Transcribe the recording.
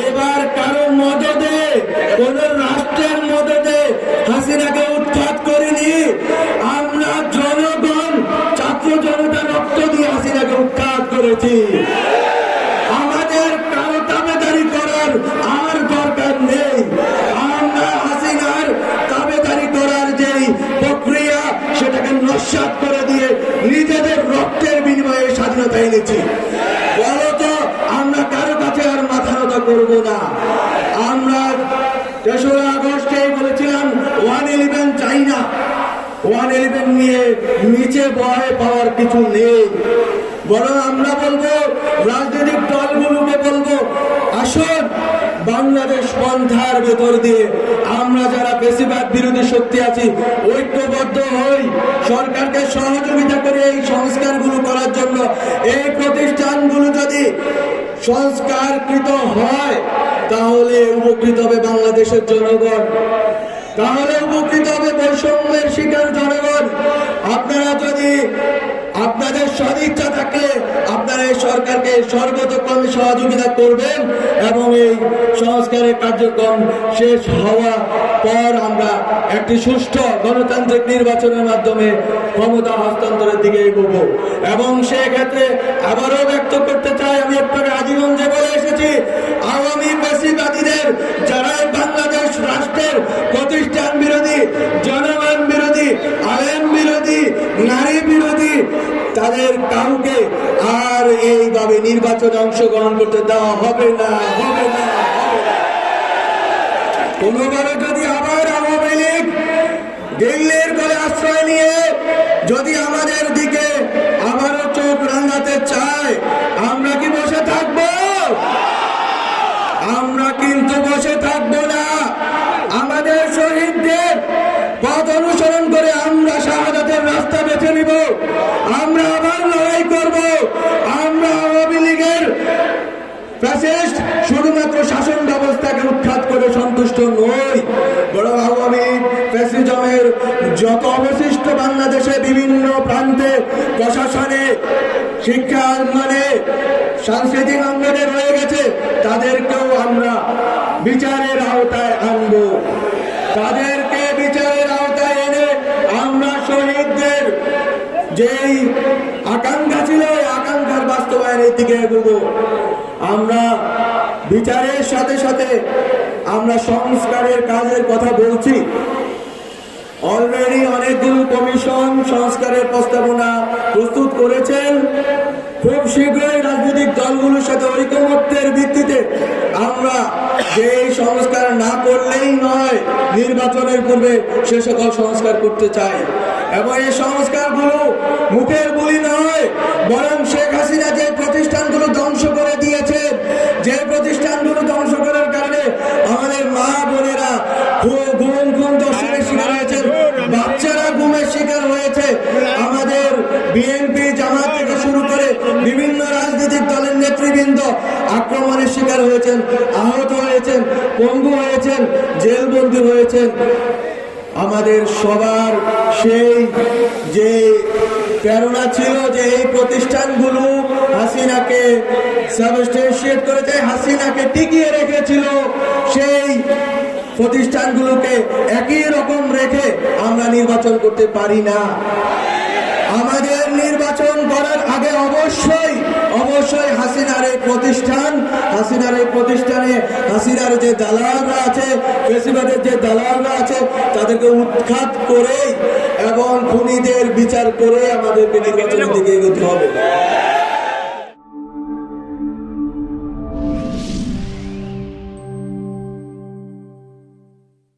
এবার কারো মদদে, কোন রাষ্ট্রের মদদে হাসিনাকে উৎখাত করিনি। আমরা জনগণ, ছাত্র জনতা রক্ত দিয়ে হাসিনাকে উৎখাত করেছি। আমাদের কারো তাবেদারি করার আর দরকার নেই। আমরা হাসিনার তাবেদারি করার যেই প্রক্রিয়া, সেটাকে নস্যাৎ করে দিয়ে নিজেদের রক্তের বিনিময়ে স্বাধীনতা এনেছি। বলতো আমরা কারো কাছে আর মাথা নত করব না। আমরা ৩রা আগস্টে বলেছিলাম 111 চাই না। 111 নিয়ে নিচে ভয় পাওয়ার কিছু নেই, বরং আমরা বলবো, রাজনৈতিক দলগুলোকে বলবো, আসুন বাংলাদেশ পন্থার ভেতর দিয়ে আমরা যারা বেশিরভাগ বিরোধী শক্তি আছি ঐক্যবদ্ধ হই, সরকারকে সহযোগিতা করে এই সংস্কারগুলো করার জন্য। এই প্রতিষ্ঠানগুলো যদি সংস্কারকৃত হয় তাহলে উপকৃত হবে বাংলাদেশের জনগণ, তাহলে উপকৃত হবে বৈষম্যের শিকার জনগণ। আপনারা যদি আপনাদের সদিচ্ছা থাকলে আপনারা এই সরকারকে সর্বতোভাবে সহযোগিতা করবেন এবং এই সংস্কারের কার্যক্রম শেষ হওয়া পর আমরা একটি সুষ্ঠু গণতান্ত্রিক নির্বাচনের মাধ্যমে ক্ষমতা হস্তান্তরের দিকে এগোবো। এবং সেক্ষেত্রে আবারও ব্যক্ত করতে চাই, আমি আপনাকে আজিগঞ্জে বলে এসেছি, আওয়ামী ফ্যাসিবাদীদের যারা বাংলাদেশ রাষ্ট্রের প্রতিষ্ঠান বিরোধী, জনগণ বিরোধী, আলেম বিরোধী, নারী বিরোধী, তাদের কাউকে আর এইভাবে নির্বাচনে অংশগ্রহণ করতে দেওয়া হবে না, হবে না। কোনোবারে যদি আবার আওয়ামী লীগ দিল্লির কোলে আশ্রয় নিয়ে যদি আমাদের দিকে আবারও চোখ রাঙাতে চায়, আমরা কি বসে থাকবো? আমরা কিন্তু বসে থাকবো না। আমাদের শহীদদের পথ অনুসরণ করে আমরা শাহাদাতের রাস্তা বেছে নিব। আমরা আবার লড়াই করব। আমরা আওয়ামী লীগের ফ্যাসিস্ট শুধুমাত্র শাসন ব্যবস্থাকে উৎখাত করে সন্তুষ্ট নই, বরং আওয়ামী ফ্যাসিজমের যত অবশিষ্ট বাংলাদেশে বিভিন্ন প্রান্তে প্রশাসনে, শিক্ষা মানে সাংস্কৃতিক অঙ্গনে রয়ে গেছে, তাদেরকেও আমরা বিচারের আওতায় আনব। তাদেরকে বিচারের আওতায় এনে আমরা শহীদদের যেই আকাঙ্ক্ষা ছিল, এই আকাঙ্ক্ষার বাস্তবায়নের দিকে এগোবো। আমরা বিচারের সাথে সাথে আমরা সংস্কারের কাজের কথা বলছি। অলরেডি অনেকগুলো কমিশন সংস্কারের প্রস্তাবনা প্রস্তুত করেছেন। খুব শীঘ্রই রাজনৈতিক দলগুলোর সাথে ঐকমত্যের ভিত্তিতে আমরা যে সংস্কার না করলেই নয়, নির্বাচনের পূর্বে সে সকল সংস্কার করতে চাই। এবং এই সংস্কারগুলো মুখের বুলি নয়, বরং শেখ হাসিনা যে প্রতিষ্ঠানগুলো ধ্বংস করে দিয়েছে, যে প্রতিষ্ঠানগুলো ধ্বংস করার কারণে আমাদের মা বোনেরা গুম দর্শনের শিকার হয়েছে, বাচ্চারা গুমের শিকার হয়েছে, আমাদের বিএনপি জামাত থেকে শুরু করে বিভিন্ন রাজনৈতিক দলের নেতৃবৃন্দ আক্রমণের শিকার হয়েছেন, আহত হয়েছেন, পঙ্গু হয়েছেন, জেলবন্দী হয়েছেন। আমাদের সবার সেই যে প্রেরণা ছিল যে এই প্রতিষ্ঠানগুলো হাসিনাকে সাবস্টেনশিয়েট করেছে, হাসিনাকে টিকিয়ে রেখেছিল, সেই প্রতিষ্ঠানগুলোকে একই রকম রেখে আমরা নির্বাচন করতে পারি না। আমাদের নির্বাচন করার আগে অবশ্যই হাসিনার এই প্রতিষ্ঠানে হাসিনার যে দালালরা আছে, ফ্যাসিবাদের যে দালালরা আছে, তাদেরকে উৎখাত করে এবং খুনিদের বিচার করে আমাদেরকে নির্বাচনের দিকে এগোতে হবে।